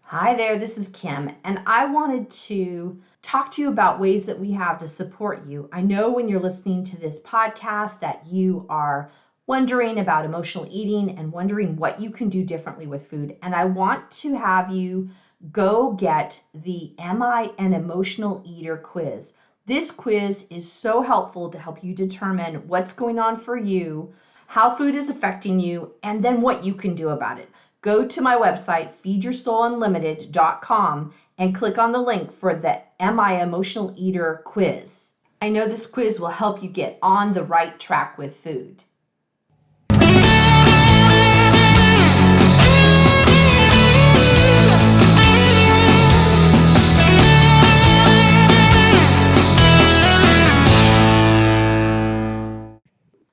Hi there, this is Kim, and I wanted to talk to you about ways that we have to support you. I know when you're listening to this podcast that you are wondering about emotional eating and wondering what you can do differently with food. And I want to have you go get the Am I an Emotional Eater quiz. This quiz is so helpful to help you determine what's going on for you, how food is affecting you, and then what you can do about it. Go to my website, feedyoursoulunlimited.com, and click on the link for the Am I Emotional Eater quiz. I know this quiz will help you get on the right track with food.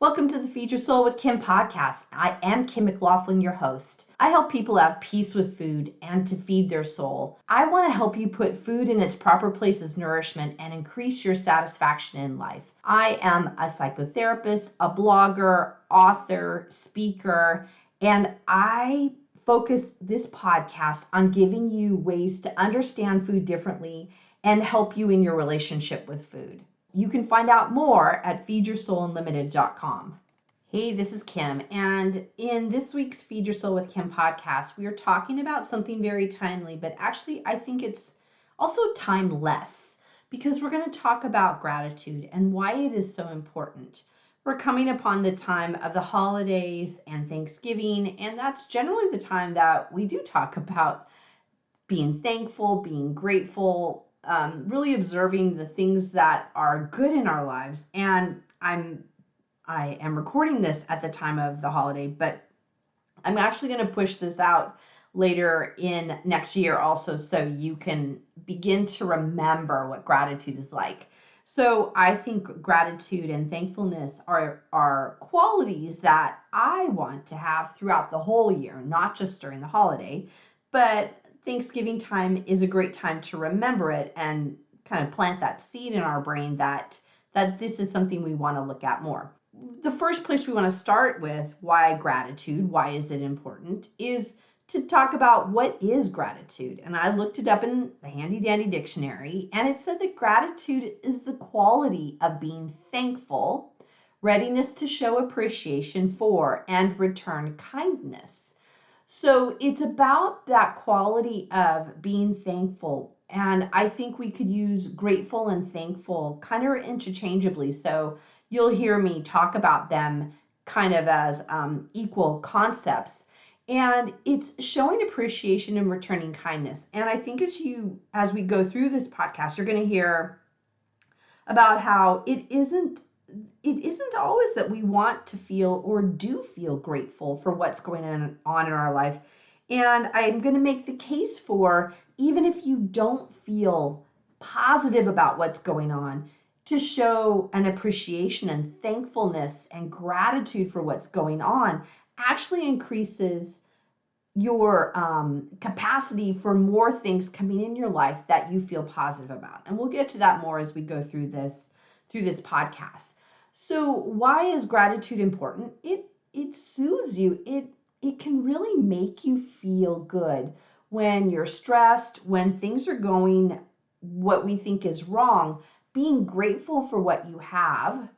Welcome to the Feed Your Soul with Kim podcast. I am Kim McLaughlin, your host. I help people have peace with food and to feed their soul. I want to help you put food in its proper place as nourishment and increase your satisfaction in life. I am a psychotherapist, a blogger, author, speaker, and I focus this podcast on giving you ways to understand food differently and help you in your relationship with food. You can find out more at feedyoursoulunlimited.com. Hey, this is Kim, and in this week's Feed Your Soul with Kim podcast, we are talking about something very timely, but actually I think it's also timeless because we're going to talk about gratitude and why it is so important. We're coming upon the time of the holidays and Thanksgiving, and that's generally the time that we do talk about being thankful, being grateful, really observing the things that are good in our lives. And I am recording this at the time of the holiday, but I'm actually going to push this out later in next year also so you can begin to remember what gratitude is like. So I think gratitude and thankfulness are qualities that I want to have throughout the whole year, not just during the holiday, but Thanksgiving time is a great time to remember it and kind of plant that seed in our brain that this is something we want to look at more. The first place we want to start with why gratitude, why is it important, is to talk about what is gratitude. And I looked it up in the handy dandy dictionary, and it said that gratitude is the quality of being thankful, readiness to show appreciation for, and return kindness. So it's about that quality of being thankful. And I think we could use grateful and thankful kind of interchangeably. So you'll hear me talk about them kind of as equal concepts. And it's showing appreciation and returning kindness. And I think as we go through this podcast, you're going to hear about how it isn't always that we want to feel or do feel grateful for what's going on in our life. And I'm going to make the case for, even if you don't feel positive about what's going on, to show an appreciation and thankfulness and gratitude for what's going on actually increases your capacity for more things coming in your life that you feel positive about. And we'll get to that more as we go through this podcast. So why is gratitude important? It soothes you. It can really make you feel good when you're stressed, when things are going what we think is wrong. Being grateful for what you have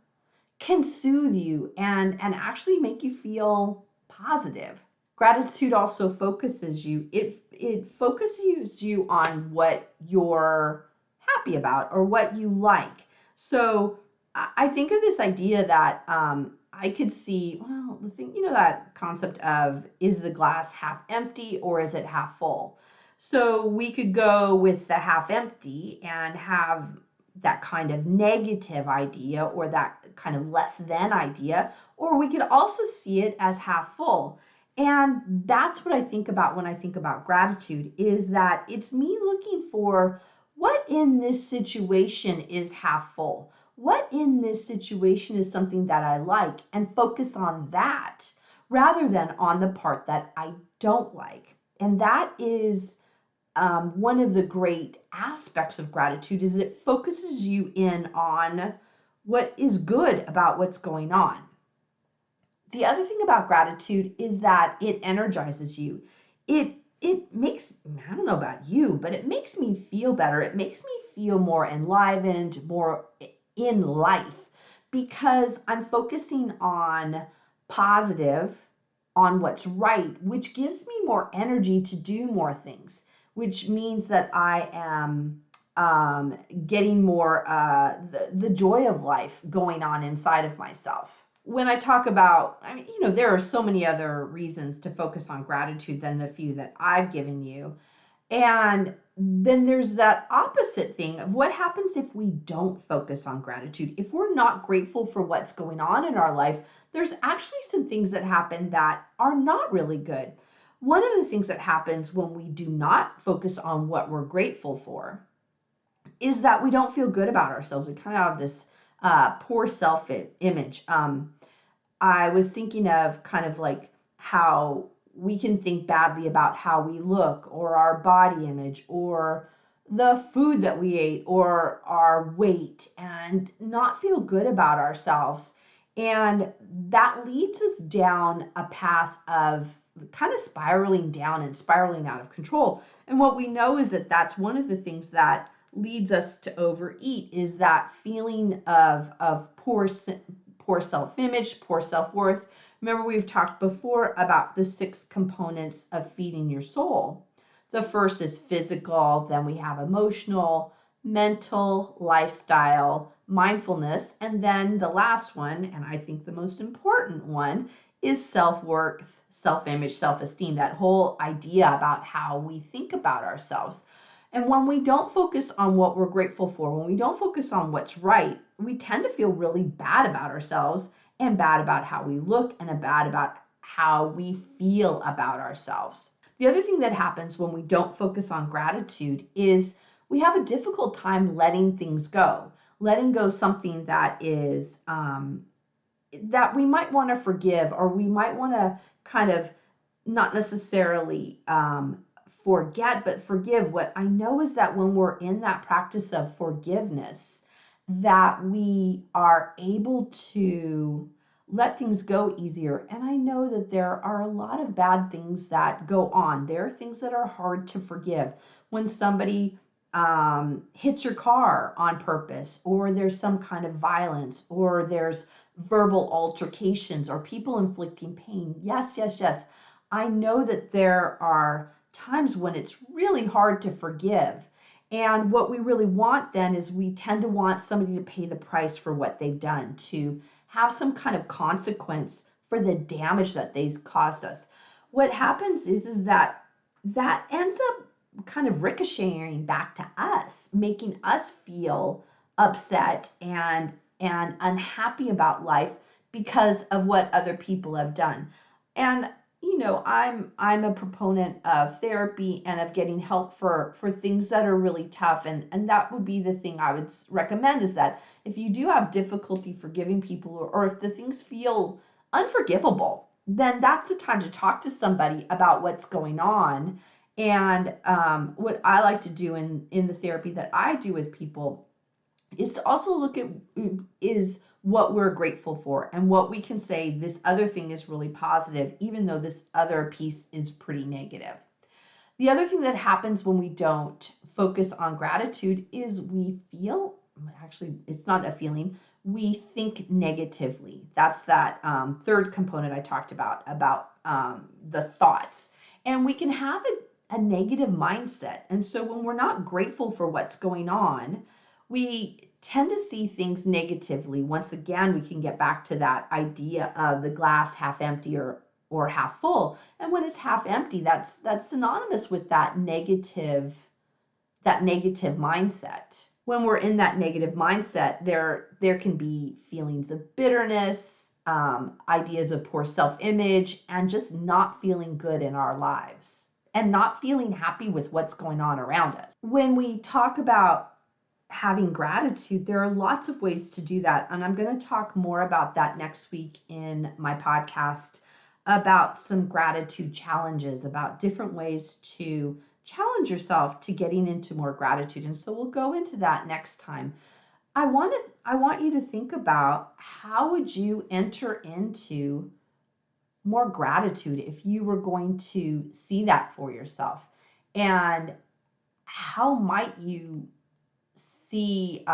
can soothe you and actually make you feel positive. Gratitude also focuses you. It focuses you on what you're happy about or what you like. So I think of this idea that I could see, well, the thing, that concept of, is the glass half empty or is it half full? So we could go with the half empty and have that kind of negative idea or that kind of less than idea, or we could also see it as half full. And that's what I think about when I think about gratitude, is that it's me looking for what in this situation is half full. What in this situation is something that I like, and focus on that rather than on the part that I don't like. And that is one of the great aspects of gratitude, is it focuses you in on what is good about what's going on. The other thing about gratitude is that it energizes you. It it makes, I don't know about you, but it makes me feel better. It makes me feel more enlivened, more in life, because I'm focusing on positive, on what's right, which gives me more energy to do more things, which means that I am getting more the joy of life going on inside of myself. When I talk about, I mean, there are so many other reasons to focus on gratitude than the few that I've given you. And then there's that opposite thing of what happens if we don't focus on gratitude. If we're not grateful for what's going on in our life, there's actually some things that happen that are not really good. One of the things that happens when we do not focus on what we're grateful for is that we don't feel good about ourselves. We kind of have this poor self-image. I was thinking of kind of like how we can think badly about how we look or our body image or the food that we ate or our weight and not feel good about ourselves. And that leads us down a path of kind of spiraling down and spiraling out of control. And what we know is that that's one of the things that leads us to overeat, is that feeling of poor self-image, poor self-worth. Remember, we've talked before about the 6 components of feeding your soul. The first is physical, then we have emotional, mental, lifestyle, mindfulness, and then the last one, and I think the most important one, is self-worth, self-image, self-esteem, that whole idea about how we think about ourselves. And when we don't focus on what we're grateful for, when we don't focus on what's right, we tend to feel really bad about ourselves and bad about how we look and bad about how we feel about ourselves. The other thing that happens when we don't focus on gratitude is we have a difficult time letting things go, letting go something that is that we might want to forgive, or we might want to kind of not necessarily forget, but forgive. What I know is that when we're in that practice of forgiveness, that we are able to let things go easier. And I know that there are a lot of bad things that go on. There are things that are hard to forgive. When somebody hits your car on purpose, or there's some kind of violence, or there's verbal altercations, or people inflicting pain. Yes, yes, yes. I know that there are times when it's really hard to forgive. And what we really want then is we tend to want somebody to pay the price for what they've done, to have some kind of consequence for the damage that they've caused us. What happens is that ends up kind of ricocheting back to us, making us feel upset and unhappy about life because of what other people have done. And I'm a proponent of therapy and of getting help for things that are really tough. And that would be the thing I would recommend, is that if you do have difficulty forgiving people, or if the things feel unforgivable, then that's the time to talk to somebody about what's going on. And what I like to do in the therapy that I do with people is to also look at is what we're grateful for, and what we can say this other thing is really positive, even though this other piece is pretty negative. The other thing that happens when we don't focus on gratitude is we feel, actually, it's not a feeling, we think negatively. That's that third component I talked about the thoughts. And we can have a negative mindset. And so when we're not grateful for what's going on, we tend to see things negatively. Once again, we can get back to that idea of the glass half empty or half full. And when it's half empty, that's synonymous with that negative mindset. When we're in that negative mindset, there can be feelings of bitterness, ideas of poor self-image, and just not feeling good in our lives, and not feeling happy with what's going on around us. When we talk about having gratitude, there are lots of ways to do that. And I'm going to talk more about that next week in my podcast, about some gratitude challenges, about different ways to challenge yourself to getting into more gratitude. And so we'll go into that next time. I want you to think about, how would you enter into more gratitude if you were going to see that for yourself? And how might you see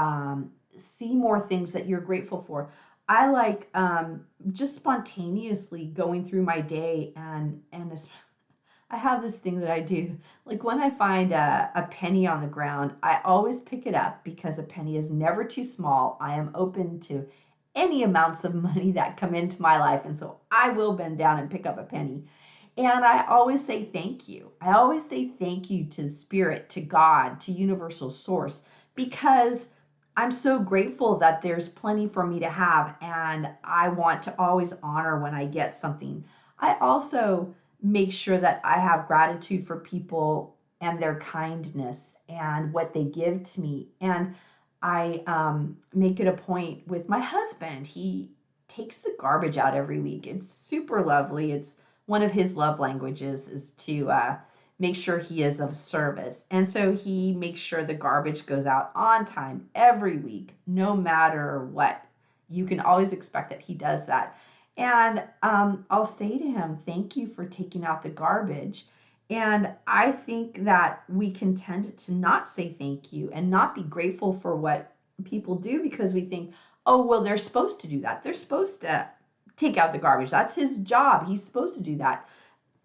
see more things that you're grateful for? I like just spontaneously going through my day, and I have this thing that I do. Like when I find a penny on the ground, I always pick it up because a penny is never too small. I am open to any amounts of money that come into my life, and so I will bend down and pick up a penny. And I always say thank you. I always say thank you to Spirit, to God, to Universal Source, because I'm so grateful that there's plenty for me to have, and I want to always honor when I get something. I also make sure that I have gratitude for people and their kindness and what they give to me. And I make it a point with my husband. He takes the garbage out every week. It's super lovely. It's one of his love languages is to make sure he is of service. And so he makes sure the garbage goes out on time every week, no matter what. You can always expect that he does that. And I'll say to him, thank you for taking out the garbage. And I think that we can tend to not say thank you and not be grateful for what people do because we think, oh, well, they're supposed to do that. They're supposed to take out the garbage. That's his job. He's supposed to do that.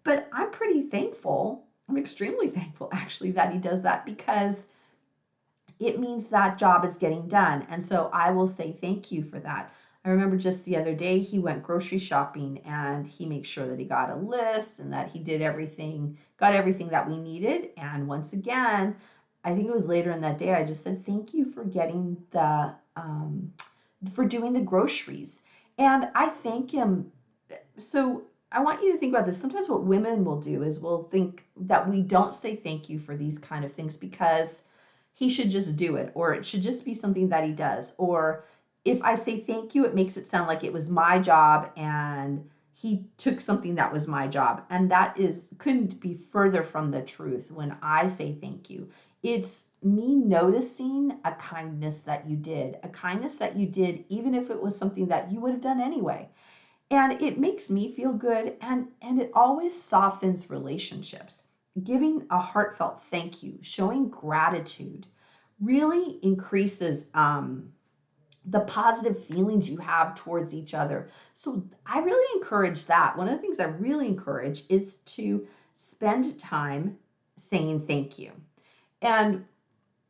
But I'm pretty thankful. I'm extremely thankful, actually, that he does that because it means that job is getting done. And so I will say thank you for that. I remember just the other day he went grocery shopping and he makes sure that he got a list and that he did everything, got everything that we needed. And once again, I think it was later in that day, I just said thank you for getting for doing the groceries. And I thank him. So I want you to think about this. Sometimes what women will do is we'll think that we don't say thank you for these kind of things because he should just do it, or it should just be something that he does. Or if I say thank you, it makes it sound like it was my job and he took something that was my job. And that couldn't be further from the truth when I say thank you. It's me noticing a kindness that you did, even if it was something that you would have done anyway. And it makes me feel good, and it always softens relationships. Giving a heartfelt thank you, showing gratitude really increases the positive feelings you have towards each other. So I really encourage that. One of the things I really encourage is to spend time saying thank you. And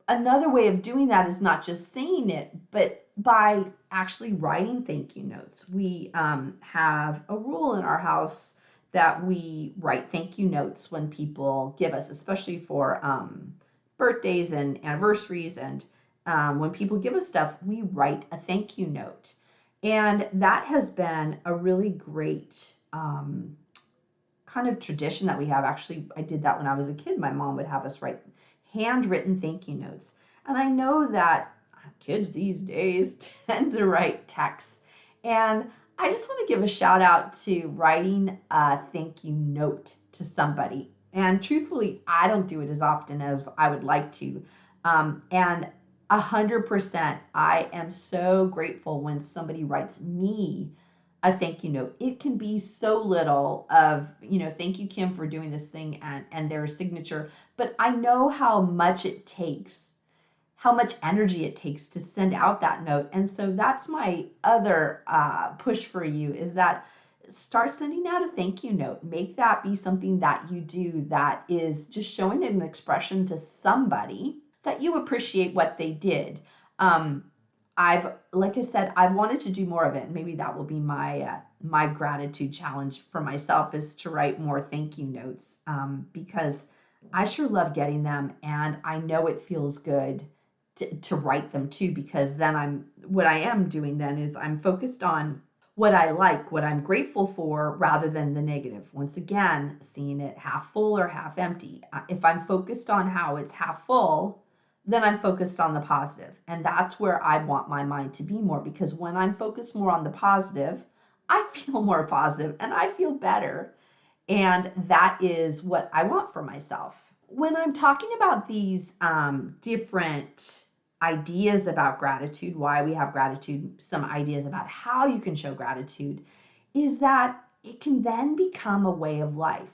another way of doing that is not just saying it, but by actually writing thank you notes. We have a rule in our house that we write thank you notes when people give us, especially for birthdays and anniversaries. And when people give us stuff, we write a thank you note. And that has been a really great kind of tradition that we have. Actually, I did that when I was a kid. My mom would have us write handwritten thank you notes. And I know that kids these days tend to write texts. And I just want to give a shout out to writing a thank you note to somebody. And truthfully, I don't do it as often as I would like to. And 100%, I am so grateful when somebody writes me a thank you note. It can be so little of, thank you, Kim, for doing this thing and their signature. But I know how much it takes, how much energy it takes to send out that note. And so that's my other push for you is that start sending out a thank you note. Make that be something that you do that is just showing an expression to somebody that you appreciate what they did. Like I said, I've wanted to do more of it. Maybe that will be my gratitude challenge for myself is to write more thank you notes because I sure love getting them, and I know it feels good to write them too, because then what I am doing then is I'm focused on what I like, what I'm grateful for, rather than the negative. Once again, seeing it half full or half empty. If I'm focused on how it's half full, then I'm focused on the positive. And that's where I want my mind to be more, because when I'm focused more on the positive, I feel more positive and I feel better. And that is what I want for myself. When I'm talking about these different ideas about gratitude, why we have gratitude, some ideas about how you can show gratitude, is that it can then become a way of life.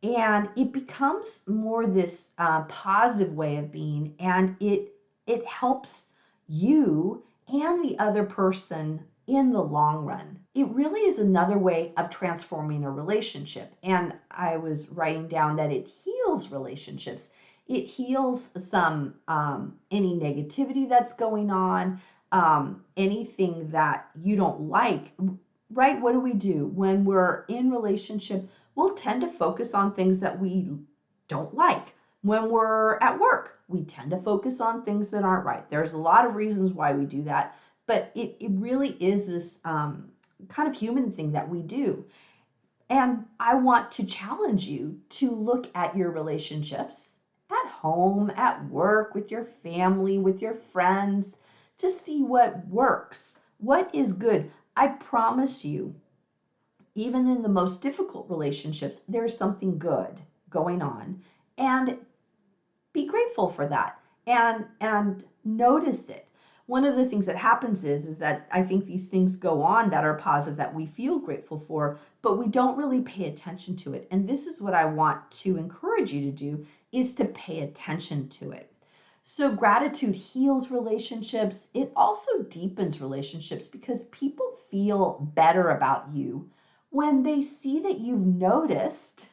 And it becomes more this positive way of being, and it helps you and the other person in the long run. It really is another way of transforming a relationship. And I was writing down that it heals relationships. It heals some any negativity that's going on, anything that you don't like. Right? What do? When we're in relationship, we'll tend to focus on things that we don't like. When we're at work, we tend to focus on things that aren't right. There's a lot of reasons why we do that, but it really is this kind of human thing that we do. And I want to challenge you to look at your relationships at home, at work, with your family, with your friends, to see what works, what is good. I promise you, even in the most difficult relationships, there's something good going on. And be grateful for that and notice it. One of the things that happens is that I think these things go on that are positive, that we feel grateful for, but we don't really pay attention to it. And this is what I want to encourage you to do, is to pay attention to it. So gratitude heals relationships. It also deepens relationships because people feel better about you when they see that you've noticed,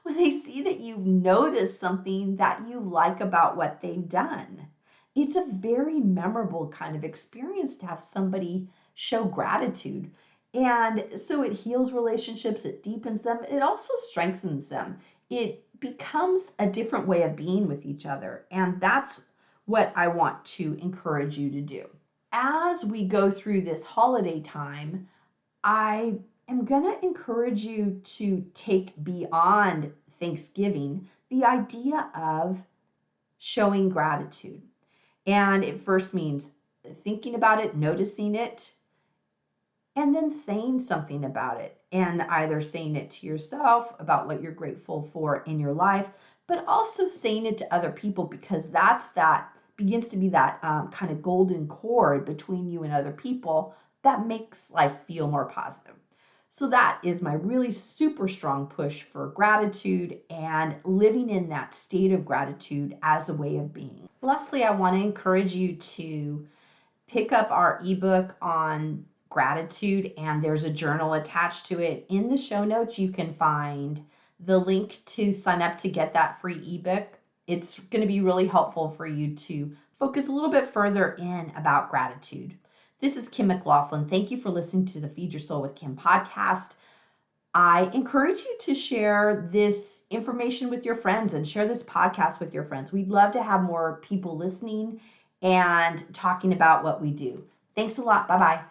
when they see that you've noticed something that you like about what they've done. It's a very memorable kind of experience to have somebody show gratitude. And so it heals relationships, it deepens them, it also strengthens them. It becomes a different way of being with each other. And that's what I want to encourage you to do. As we go through this holiday time, I am going to encourage you to take beyond Thanksgiving the idea of showing gratitude. And it first means thinking about it, noticing it, and then saying something about it. And either saying it to yourself about what you're grateful for in your life, but also saying it to other people, because that begins to be that kind of golden cord between you and other people that makes life feel more positive. So that is my really super strong push for gratitude and living in that state of gratitude as a way of being. Lastly, I want to encourage you to pick up our ebook on gratitude, and there's a journal attached to it. In the show notes, you can find the link to sign up to get that free ebook. It's going to be really helpful for you to focus a little bit further in about gratitude. This is Kim McLaughlin. Thank you for listening to the Feed Your Soul with Kim podcast. I encourage you to share this information with your friends and share this podcast with your friends. We'd love to have more people listening and talking about what we do. Thanks a lot. Bye-bye.